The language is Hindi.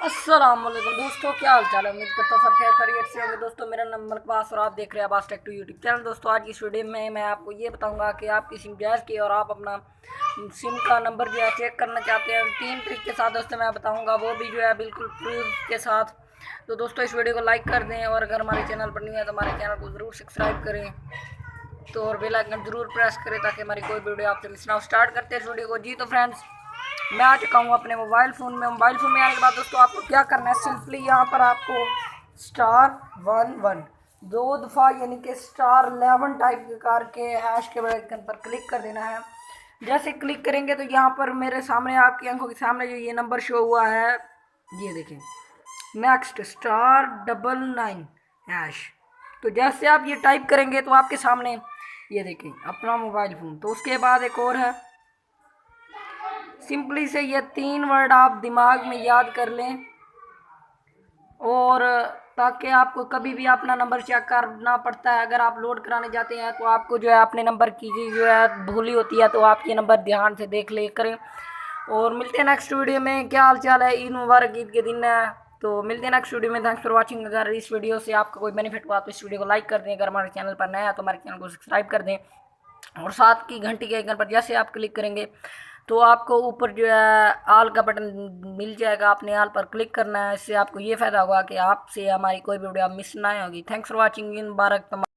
अस्सलामुअलैकुम दोस्तों, क्या हाल चाल है। उम्मीद करता हूँ सब खैर खैरियत से होंगे। दोस्तों मेरा नाम मलकबास और आप देख रहे हैं अब्बास टेक 2 यूट्यूब चैनल। दोस्तों आज की इस वीडियो में मैं आपको ये बताऊंगा कि आपकी सिम जायज़ की और आप अपना सिम का नंबर जो है चेक करना चाहते हैं, 3 ट्रिक के साथ दोस्तों मैं बताऊँगा, वो भी जो है बिल्कुल प्रूफ के साथ। तो दोस्तों इस वीडियो को लाइक कर दें और अगर हमारे चैनल पर नहीं है तो हमारे चैनल को ज़रूर सब्सक्राइब करें तो और बेल आइकन ज़रूर प्रेस करें ताकि हमारी कोई वीडियो आपसे मिस ना हो। स्टार्ट करते हैं इस वीडियो को। जी तो फ्रेंड्स, मैं आ चुका हूँ अपने मोबाइल फ़ोन में। मोबाइल फ़ोन में आने के बाद दोस्तों आपको क्या करना है, सिंपली यहाँ पर आपको *11 दो दफ़ा यानी कि *11 टाइप के करके हैश के आइकन पर क्लिक कर देना है। जैसे क्लिक करेंगे तो यहाँ पर मेरे सामने आपकी आंखों के सामने जो ये नंबर शो हुआ है, ये देखें, नेक्स्ट *99#। तो जैसे आप ये टाइप करेंगे तो आपके सामने ये देखें अपना मोबाइल फ़ोन। तो उसके बाद एक और है, सिंपली से ये 3 वर्ड आप दिमाग में याद कर लें और ताकि आपको कभी भी अपना नंबर चेक करना पड़ता है, अगर आप लोड कराने जाते हैं तो आपको जो है अपने नंबर की जो है भूली होती है, तो आप ये नंबर ध्यान से देख ले करें। और मिलते हैं नेक्स्ट वीडियो में। क्या हाल चाल है, ईद मुबारक, ईद के दिन है। तो मिलते हैं नेक्स्ट वीडियो में। Thanks for watching. अगर इस वीडियो से आपका कोई बेनिफिट हुआ तो इस वीडियो को लाइक कर दें, अगर हमारे चैनल पर नया है तो हमारे चैनल को सब्सक्राइब कर दें और साथ की घंटी के आइकन पर जैसे आप क्लिक करेंगे तो आपको ऊपर जो है आल का बटन मिल जाएगा, आपने आल पर क्लिक करना है। इससे आपको ये फ़ायदा होगा कि आपसे हमारी कोई भी वीडियो मिस ना होगी। Thanks for watching. In Mubarak.